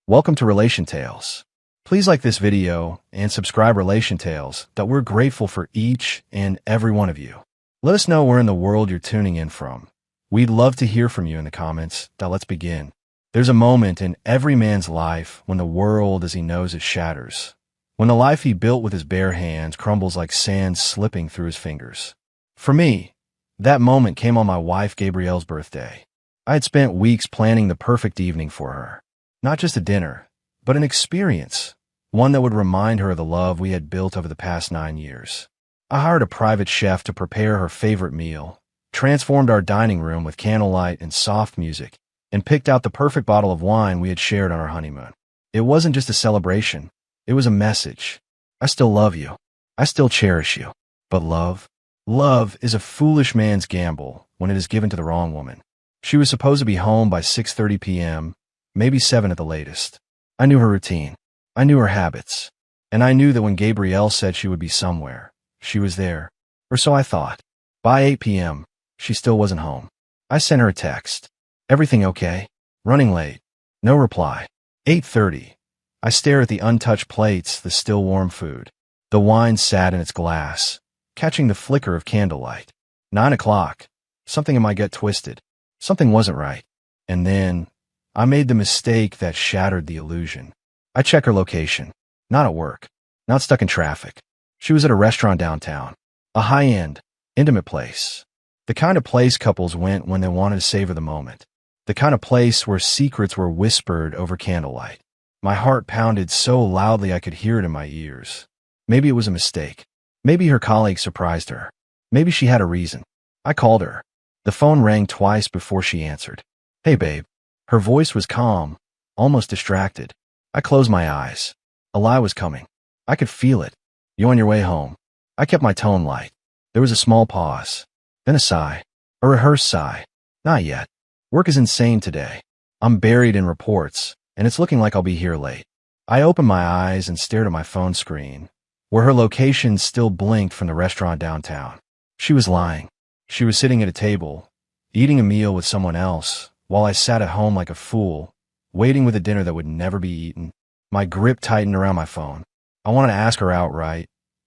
Welcome to Relation Tales. Please like this video and subscribe Relation Tales that we're grateful for each and every one of you. Let us know where in the world you're tuning in from. We'd love to hear from you in the comments. Now let's begin. There's a moment in every man's life when the world as he knows it shatters. When the life he built with his bare hands crumbles like sand slipping through his fingers. For me, that moment came on my wife Gabrielle's birthday. I had spent weeks planning the perfect evening for her. Not just a dinner, but an experience. One that would remind her of the love we had built over the past 9 years. I hired a private chef to prepare her favorite meal, transformed our dining room with candlelight and soft music, and picked out the perfect bottle of wine we had shared on our honeymoon. It wasn't just a celebration. It was a message. I still love you. I still cherish you. But love is a foolish man's gamble when it is given to the wrong woman. She was supposed to be home by 6:30 p.m., maybe 7 at the latest. I knew her routine. I knew her habits. And I knew that when Gabrielle said she would be somewhere, she was there. Or so I thought. By 8 p.m., she still wasn't home. I sent her a text. Everything okay? Running late. No reply. 8:30. I stare at the untouched plates, the still warm food. The wine sat in its glass, catching the flicker of candlelight. 9 o'clock. Something in my gut twisted. Something wasn't right. And then I made the mistake that shattered the illusion. I check her location. Not at work. Not stuck in traffic. She was at a restaurant downtown. A high-end, intimate place. The kind of place couples went when they wanted to savor the moment. The kind of place where secrets were whispered over candlelight. My heart pounded so loudly I could hear it in my ears. Maybe it was a mistake. Maybe her colleague surprised her. Maybe she had a reason. I called her. The phone rang twice before she answered. Hey, babe. Her voice was calm, almost distracted. I closed my eyes. A lie was coming. I could feel it. You on your way home? I kept my tone light. There was a small pause. Then a sigh. A rehearsed sigh. Not yet. Work is insane today. I'm buried in reports, and it's looking like I'll be here late. I opened my eyes and stared at my phone screen, where her location still blinked from the restaurant downtown. She was lying. She was sitting at a table, eating a meal with someone else, while I sat at home like a fool, waiting with a dinner that would never be eaten. My grip tightened around my phone. I wanted to ask her outright,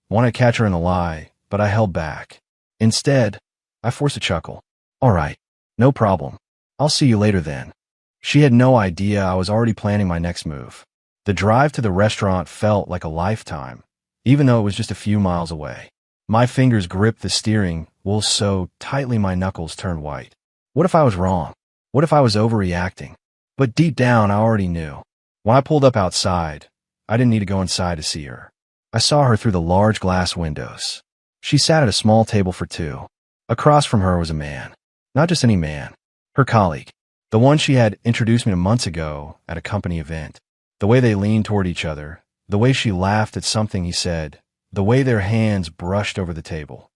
wanted to catch her in the lie, but I held back. Instead, I forced a chuckle. All right, no problem. I'll see you later then. She had no idea I was already planning my next move. The drive to the restaurant felt like a lifetime, even though it was just a few miles away. My fingers gripped the steering wheel so tightly my knuckles turned white. What if I was wrong? What if I was overreacting? But deep down, I already knew. When I pulled up outside, I didn't need to go inside to see her. I saw her through the large glass windows. She sat at a small table for two. Across from her was a man. Not just any man. Her colleague. The one she had introduced me to months ago at a company event. The way they leaned toward each other. The way she laughed at something he said. The way their hands brushed over the table.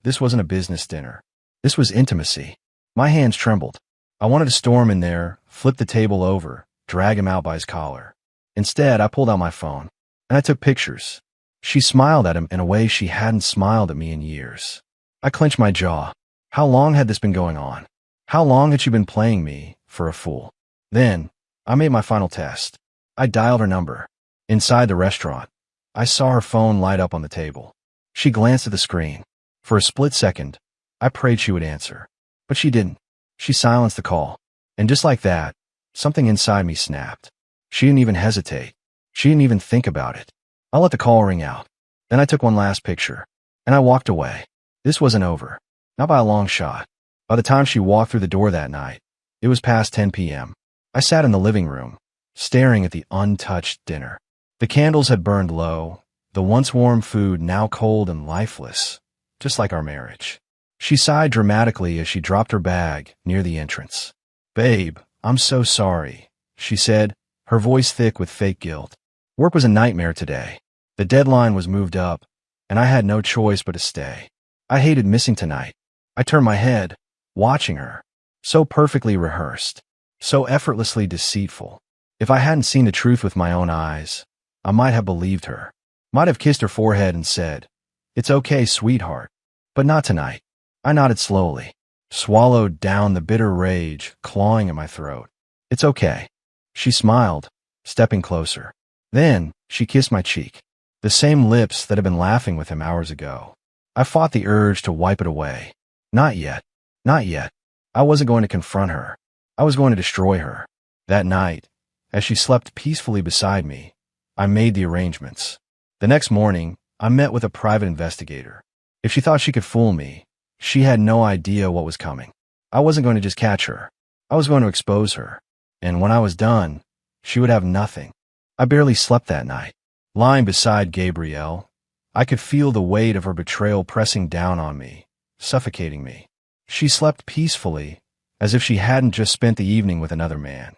This wasn't a business dinner. This was intimacy. My hands trembled. I wanted to storm in there, flip the table over, drag him out by his collar. Instead, I pulled out my phone, and I took pictures. She smiled at him in a way she hadn't smiled at me in years. I clenched my jaw. How long had this been going on? How long had she been playing me for a fool? Then, I made my final test. I dialed her number. Inside the restaurant, I saw her phone light up on the table. She glanced at the screen. For a split second, I prayed she would answer. But she didn't. She silenced the call. And just like that, something inside me snapped. She didn't even hesitate. She didn't even think about it. I let the call ring out. Then I took one last picture. And I walked away. This wasn't over. Not by a long shot. By the time she walked through the door that night, it was past 10 p.m. I sat in the living room, staring at the untouched dinner. The candles had burned low, the once warm food now cold and lifeless, just like our marriage. She sighed dramatically as she dropped her bag near the entrance. Babe, I'm so sorry, she said, her voice thick with fake guilt. Work was a nightmare today. The deadline was moved up, and I had no choice but to stay. I hated missing tonight. I turned my head, watching her. So perfectly rehearsed. So effortlessly deceitful. If I hadn't seen the truth with my own eyes, I might have believed her. Might have kissed her forehead and said, "It's okay, sweetheart." But not tonight. I nodded slowly, swallowed down the bitter rage clawing at my throat. "It's okay." She smiled, stepping closer. Then, she kissed my cheek. The same lips that had been laughing with him hours ago. I fought the urge to wipe it away. Not yet. Not yet. I wasn't going to confront her. I was going to destroy her. That night, as she slept peacefully beside me, I made the arrangements. The next morning, I met with a private investigator. If she thought she could fool me, she had no idea what was coming. I wasn't going to just catch her. I was going to expose her. And when I was done, she would have nothing. I barely slept that night. Lying beside Gabrielle, I could feel the weight of her betrayal pressing down on me, suffocating me. She slept peacefully, as if she hadn't just spent the evening with another man,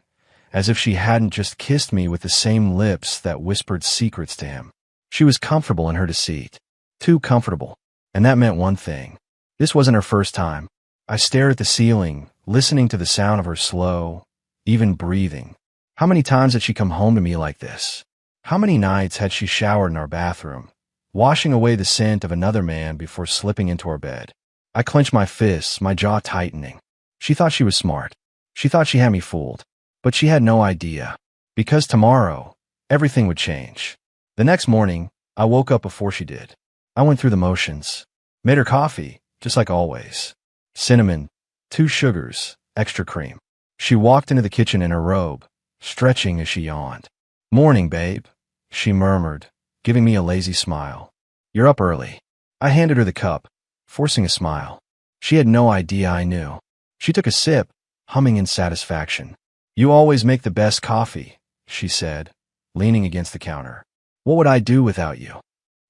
as if she hadn't just kissed me with the same lips that whispered secrets to him. She was comfortable in her deceit. Too comfortable. And that meant one thing. This wasn't her first time. I stared at the ceiling, listening to the sound of her slow, even breathing. How many times had she come home to me like this? How many nights had she showered in our bathroom, washing away the scent of another man before slipping into our bed? I clenched my fists, my jaw tightening. She thought she was smart. She thought she had me fooled. But she had no idea. Because tomorrow, everything would change. The next morning, I woke up before she did. I went through the motions. Made her coffee, just like always. Cinnamon, 2 sugars, extra cream. She walked into the kitchen in her robe, stretching as she yawned. "Morning, babe," she murmured, giving me a lazy smile. "You're up early." I handed her the cup, forcing a smile. She had no idea I knew. She took a sip, humming in satisfaction. "You always make the best coffee," she said, leaning against the counter. "What would I do without you?"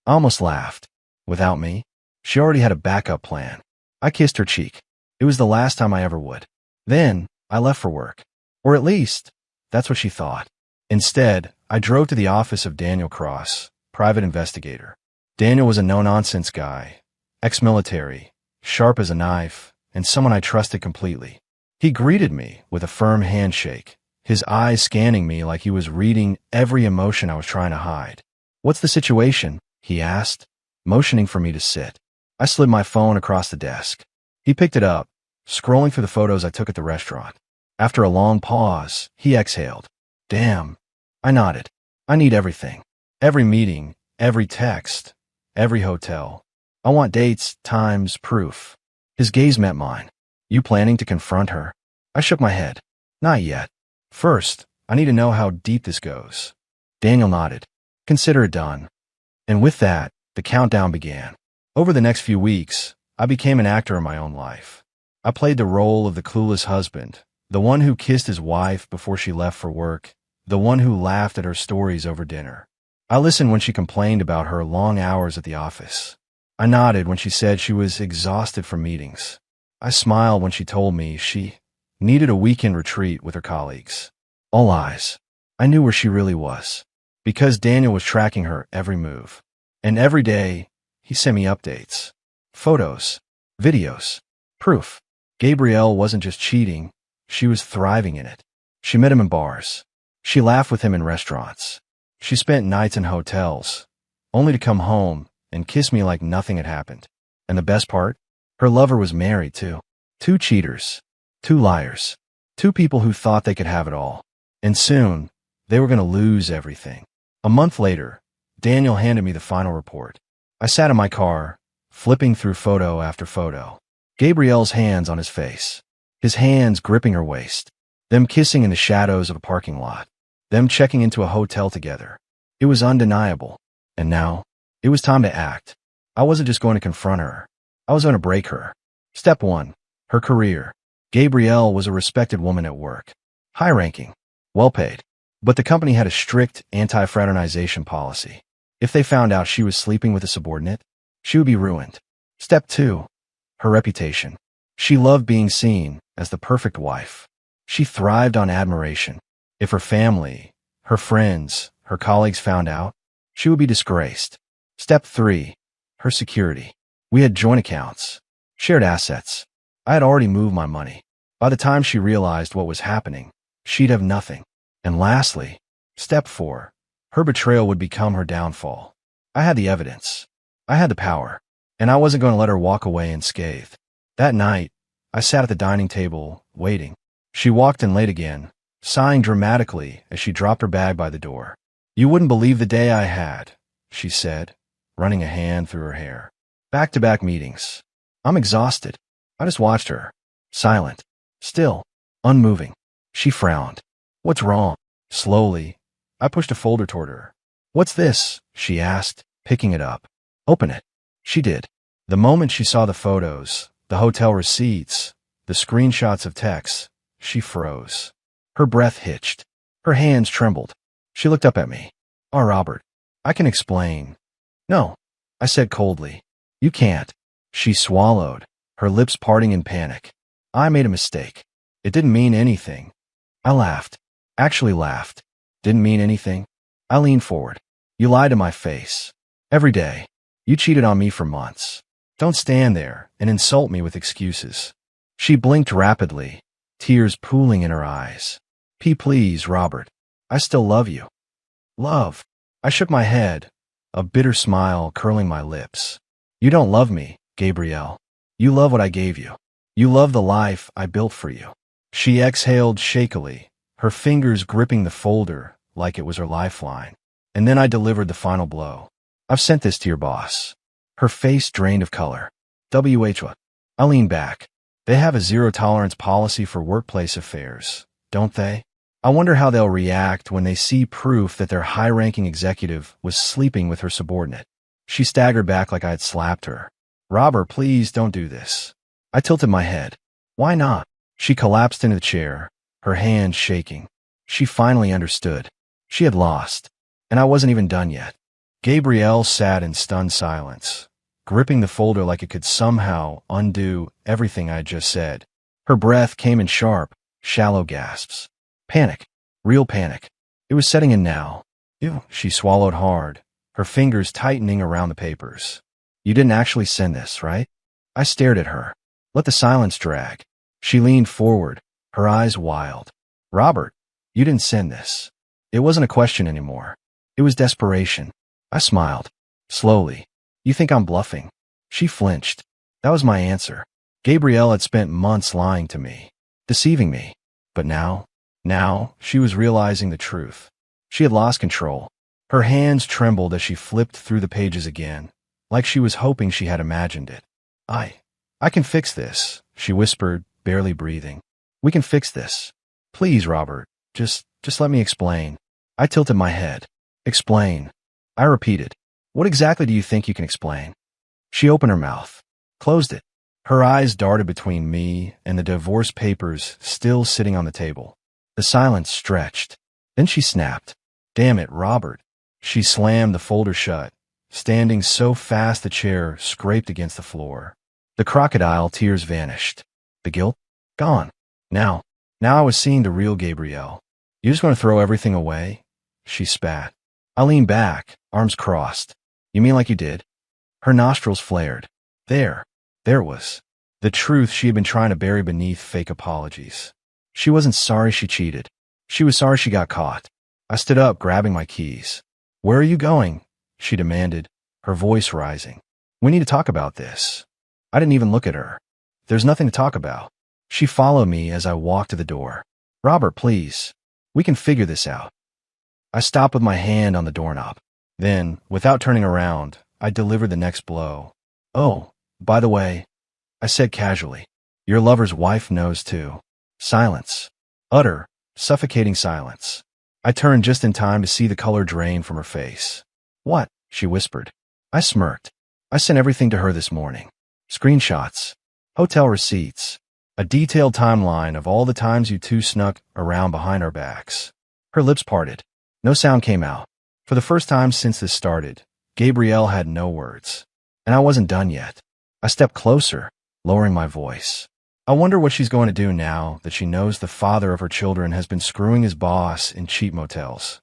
I almost laughed. Without me? She already had a backup plan. I kissed her cheek. It was the last time I ever would. Then, I left for work. Or at least, that's what she thought. Instead, I drove to the office of Daniel Cross, private investigator. Daniel was a no-nonsense guy, ex-military, sharp as a knife, and someone I trusted completely. He greeted me with a firm handshake, his eyes scanning me like he was reading every emotion I was trying to hide. "What's the situation?" he asked, motioning for me to sit. I slid my phone across the desk. He picked it up, scrolling through the photos I took at the restaurant. After a long pause, he exhaled. "Damn." I nodded. "I need everything. Every meeting, every text, every hotel. I want dates, times, proof." His gaze met mine. "You planning to confront her?" I shook my head. "Not yet. First, I need to know how deep this goes." Daniel nodded. "Consider it done." And with that, the countdown began. Over the next few weeks, I became an actor in my own life. I played the role of the clueless husband, the one who kissed his wife before she left for work, the one who laughed at her stories over dinner. I listened when she complained about her long hours at the office. I nodded when she said she was exhausted from meetings. I smiled when she told me she needed a weekend retreat with her colleagues. All eyes. I knew where she really was, because Daniel was tracking her every move. And every day, he sent me updates. Photos, videos, proof. Gabrielle wasn't just cheating, she was thriving in it. She met him in bars. She laughed with him in restaurants. She spent nights in hotels, only to come home and kiss me like nothing had happened. And the best part? Her lover was married, too. 2 cheaters. 2 liars. 2 people who thought they could have it all. And soon, they were going to lose everything. A month later, Daniel handed me the final report. I sat in my car, flipping through photo after photo. Gabrielle's hands on his face. His hands gripping her waist. Them kissing in the shadows of a parking lot. Them checking into a hotel together. It was undeniable. And now, it was time to act. I wasn't just going to confront her. I was going to break her. Step 1. Her career. Gabrielle was a respected woman at work. High-ranking. Well-paid. But the company had a strict anti-fraternization policy. If they found out she was sleeping with a subordinate, she would be ruined. Step 2. Her reputation. She loved being seen as the perfect wife. She thrived on admiration. If her family, her friends, her colleagues found out, she would be disgraced. Step 3. Her security. We had joint accounts, shared assets. I had already moved my money. By the time she realized what was happening, she'd have nothing. And lastly, step 4. Her betrayal would become her downfall. I had the evidence. I had the power. And I wasn't going to let her walk away unscathed. That night, I sat at the dining table, waiting. She walked in late again, sighing dramatically as she dropped her bag by the door. "You wouldn't believe the day I had," she said, running a hand through her hair. "Back-to-back meetings. I'm exhausted." I just watched her, silent, still, unmoving. She frowned. "What's wrong?" Slowly, I pushed a folder toward her. "What's this?" she asked, picking it up. "Open it." She did. The moment she saw the photos, the hotel receipts, the screenshots of texts, she froze. Her breath hitched. Her hands trembled. She looked up at me. "Oh, Robert, I can explain." "No," I said coldly. "You can't." She swallowed, her lips parting in panic. "I made a mistake. It didn't mean anything." I laughed. Actually laughed. "Didn't mean anything?" I leaned forward. "You lied to my face. Every day. You cheated on me for months. Don't stand there and insult me with excuses." She blinked rapidly, tears pooling in her eyes. Please, Robert. I still love you." "Love?" I shook my head, a bitter smile curling my lips. "You don't love me, Gabrielle. You love what I gave you. You love the life I built for you." She exhaled shakily, her fingers gripping the folder like it was her lifeline. And then I delivered the final blow. "I've sent this to your boss." Her face drained of color. "What?" I leaned back. "They have a zero-tolerance policy for workplace affairs, don't they? I wonder how they'll react when they see proof that their high-ranking executive was sleeping with her subordinate." She staggered back like I had slapped her. "Robert, please don't do this." I tilted my head. "Why not?" She collapsed into the chair, her hands shaking. She finally understood. She had lost, and I wasn't even done yet. Gabrielle sat in stunned silence, gripping the folder like it could somehow undo everything I had just said. Her breath came in sharp, shallow gasps. Panic. Real panic. It was setting in now. "Ew." She swallowed hard, her fingers tightening around the papers. "You didn't actually send this, right?" I stared at her. Let the silence drag. She leaned forward, her eyes wild. "Robert, you didn't send this." It wasn't a question anymore. It was desperation. I smiled. Slowly. "You think I'm bluffing?" She flinched. That was my answer. Gabrielle had spent months lying to me, deceiving me. But now she was realizing the truth. She had lost control. Her hands trembled as she flipped through the pages again, like she was hoping she had imagined it. I can fix this," she whispered, barely breathing. "We can fix this. Please, Robert, just let me explain." I tilted my head. "Explain." I repeated. "What exactly do you think you can explain?" She opened her mouth, closed it. Her eyes darted between me and the divorce papers still sitting on the table. The silence stretched. Then she snapped. "Damn it, Robert." She slammed the folder shut, standing so fast the chair scraped against the floor. The crocodile tears vanished. The guilt? Gone. Now I was seeing the real Gabrielle. "You just want to throw everything away?" She spat. I leaned back, arms crossed. "You mean like you did?" Her nostrils flared. There it was. The truth she had been trying to bury beneath fake apologies. She wasn't sorry she cheated. She was sorry she got caught. I stood up, grabbing my keys. "Where are you going?" she demanded, her voice rising. "We need to talk about this." I didn't even look at her. "There's nothing to talk about." She followed me as I walked to the door. "Robert, please. We can figure this out." I stopped with my hand on the doorknob. Then, without turning around, I delivered the next blow. "Oh, by the way," I said casually, "your lover's wife knows too." Silence. Utter, suffocating silence. I turned just in time to see the color drain from her face. "What?" she whispered. I smirked. "I sent everything to her this morning. Screenshots, hotel receipts, a detailed timeline of all the times you two snuck around behind our backs." Her lips parted. No sound came out. For the first time since this started, Gabrielle had no words. And I wasn't done yet. I stepped closer, lowering my voice. "I wonder what she's going to do now that she knows the father of her children has been screwing his boss in cheap motels."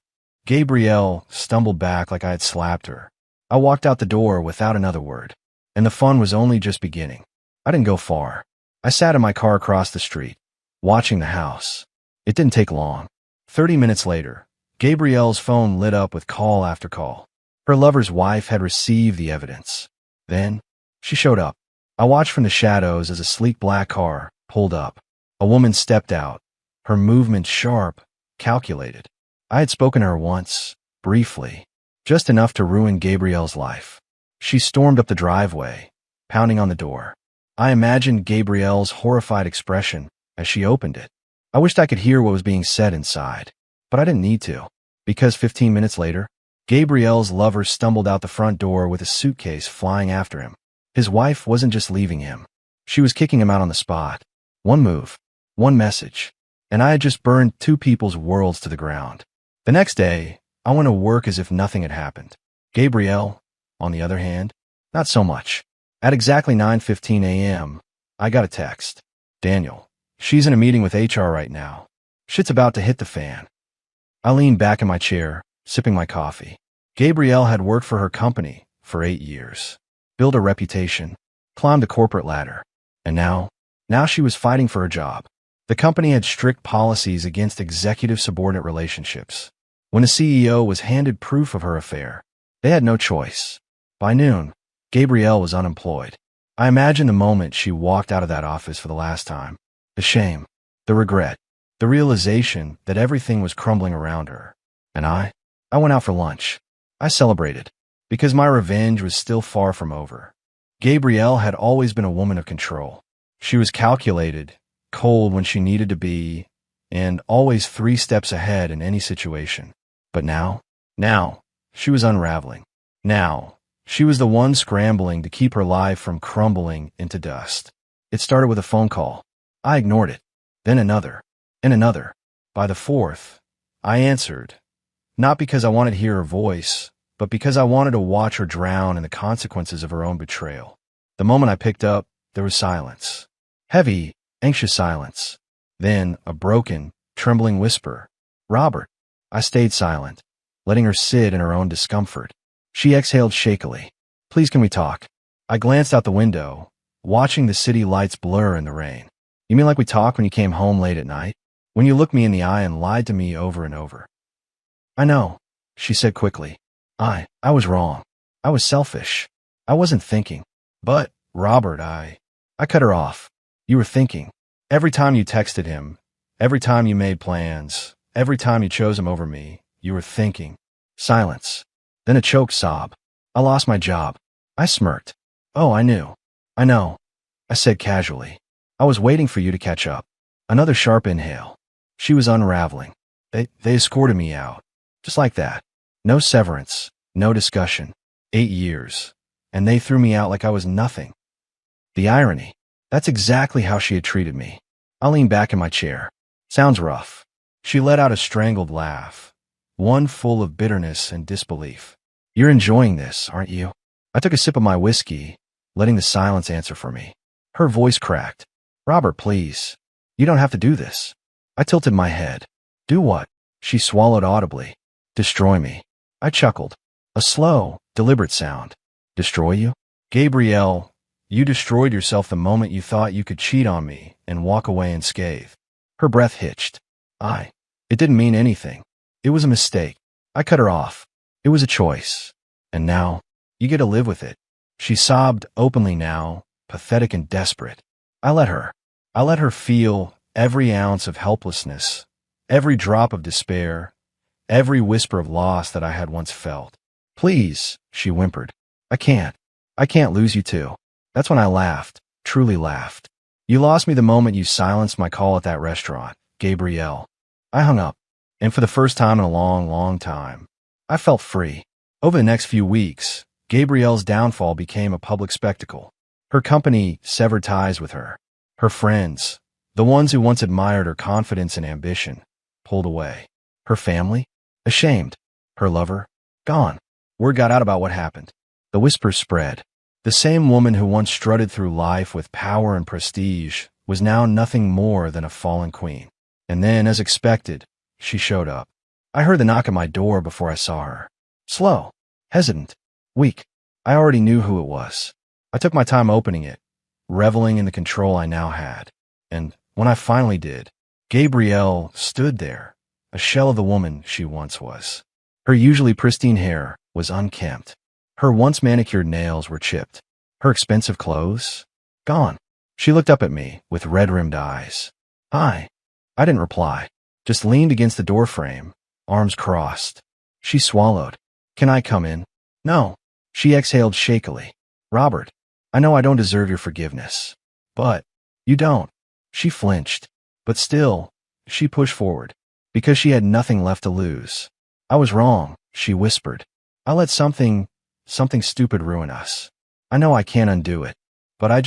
Gabrielle stumbled back like I had slapped her. I walked out the door without another word. And the fun was only just beginning. I didn't go far. I sat in my car across the street, watching the house. It didn't take long. 30 minutes later, Gabrielle's phone lit up with call after call. Her lover's wife had received the evidence. Then, she showed up. I watched from the shadows as a sleek black car pulled up. A woman stepped out, her movements sharp calculated. I had spoken to her once, briefly, just enough to ruin Gabrielle's life. She stormed up the driveway, pounding on the door. I imagined Gabrielle's horrified expression as she opened it. I wished I could hear what was being said inside, but I didn't need to, because 15 minutes later, Gabrielle's lover stumbled out the front door with a suitcase flying after him. His wife wasn't just leaving him. She was kicking him out on the spot. One move, one message, and I had just burned two people's worlds to the ground. The next day, I went to work as if nothing had happened. Gabrielle, on the other hand, not so much. At exactly 9:15 a.m., I got a text. Daniel, she's in a meeting with HR right now. Shit's about to hit the fan. I leaned back in my chair, sipping my coffee. Gabrielle had worked for her company for 8 years, built a reputation, climbed the corporate ladder, and now she was fighting for her job. The company had strict policies against executive-subordinate relationships. When the CEO was handed proof of her affair, they had no choice. By noon, Gabrielle was unemployed. I imagined the moment she walked out of that office for the last time. The shame, the regret, the realization that everything was crumbling around her. And I went out for lunch. I celebrated, because my revenge was still far from over. Gabrielle had always been a woman of control. She was calculated, cold when she needed to be, and always 3 steps ahead in any situation. But now, she was unraveling. Now, she was the one scrambling to keep her life from crumbling into dust. It started with a phone call. I ignored it. Then another, and another. By the 4th, I answered, not because I wanted to hear her voice, but because I wanted to watch her drown in the consequences of her own betrayal. The moment I picked up, there was silence. Heavy, anxious silence. Then a broken, trembling whisper. Robert. I stayed silent, letting her sit in her own discomfort. She exhaled shakily. Please, can we talk? I glanced out the window, watching the city lights blur in the rain. You mean like we talked when you came home late at night? When you looked me in the eye and lied to me over and over? I know, she said quickly. I was wrong. I was selfish. I wasn't thinking. But, Robert, I cut her off. You were thinking. Every time you texted him, every time you made plans, every time you chose him over me, you were thinking. Silence. Then a choked sob. I lost my job. I smirked. Oh, I knew. I know. I said casually. I was waiting for you to catch up. Another sharp inhale. She was unraveling. They escorted me out. Just like that. No severance. No discussion. 8 years. And they threw me out like I was nothing. The irony. That's exactly how she had treated me. I leaned back in my chair. Sounds rough. She let out a strangled laugh, one full of bitterness and disbelief. You're enjoying this, aren't you? I took a sip of my whiskey, letting the silence answer for me. Her voice cracked. Robert, please. You don't have to do this. I tilted my head. Do what? She swallowed audibly. Destroy me. I chuckled. A slow, deliberate sound. Destroy you? Gabrielle, you destroyed yourself the moment you thought you could cheat on me and walk away unscathed. Her breath hitched. It didn't mean anything. It was a mistake. I cut her off. It was a choice. And now, you get to live with it. She sobbed openly now, pathetic and desperate. I let her feel every ounce of helplessness, every drop of despair, every whisper of loss that I had once felt. Please, she whimpered. I can't lose you too. That's when I laughed, truly laughed. You lost me the moment you silenced my call at that restaurant, Gabrielle. I hung up, and for the first time in a long, long time, I felt free. Over the next few weeks, Gabrielle's downfall became a public spectacle. Her company severed ties with her. Her friends, the ones who once admired her confidence and ambition, pulled away. Her family, ashamed. Her lover, gone. Word got out about what happened. The whispers spread. The same woman who once strutted through life with power and prestige was now nothing more than a fallen queen. And then, as expected, she showed up. I heard the knock at my door before I saw her. Slow, hesitant, weak. I already knew who it was. I took my time opening it, reveling in the control I now had. And when I finally did, Gabrielle stood there, a shell of the woman she once was. Her usually pristine hair was unkempt. Her once manicured nails were chipped. Her expensive clothes? Gone. She looked up at me with red-rimmed eyes. Hi. I didn't reply. just leaned against the doorframe, arms crossed. She swallowed. Can I come in? No. She exhaled shakily. Robert, I know I don't deserve your forgiveness. But you don't. She flinched. But still, she pushed forward, because she had nothing left to lose. I was wrong, she whispered. I let something stupid ruin us. I know I can't undo it. But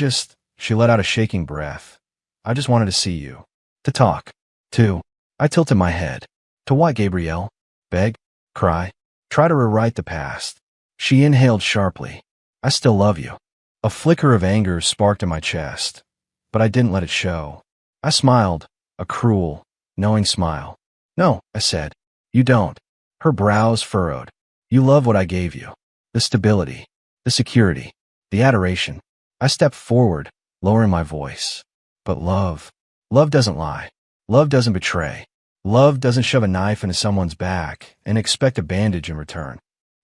she let out a shaking breath. I just wanted to see you. To talk. To. I tilted my head. To what, Gabrielle? Beg? Cry? Try to rewrite the past. She inhaled sharply. I still love you. A flicker of anger sparked in my chest, but I didn't let it show. I smiled, a cruel, knowing smile. No, I said. You don't. Her brows furrowed. You love what I gave you. The stability, the security, the adoration. I stepped forward, lowering my voice. But love doesn't lie. Love doesn't betray. Love doesn't shove a knife into someone's back and expect a bandage in return.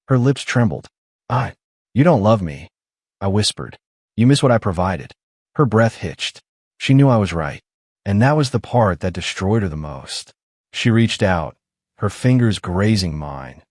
Her lips trembled. You don't love me, I whispered. You miss what I provided. Her breath hitched. She knew I was right, and that was the part that destroyed her the most. She reached out, her fingers grazing mine,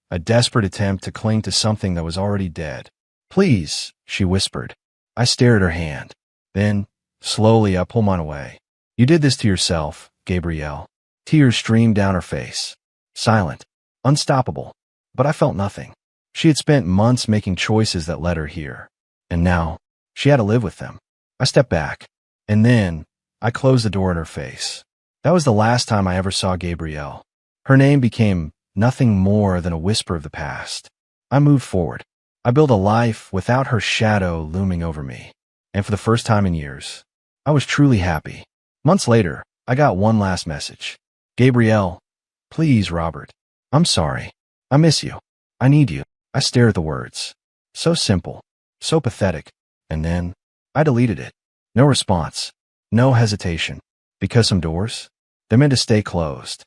a desperate attempt to cling to something that was already dead. Please, she whispered. I stared at her hand. Then, slowly, I pulled mine away. You did this to yourself, Gabrielle. Tears streamed down her face. Silent, unstoppable. But I felt nothing. She had spent months making choices that led her here. And now, she had to live with them. I stepped back. And then, I closed the door in her face. That was the last time I ever saw Gabrielle. Her name became nothing more than a whisper of the past. I moved forward. I built a life without her shadow looming over me. And for the first time in years, I was truly happy. Months later, I got one last message. Gabrielle, please, Robert. I'm sorry. I miss you. I need you. I stared at the words. So simple. So pathetic. And then, I deleted it. No response. No hesitation. Because some doors? They're meant to stay closed.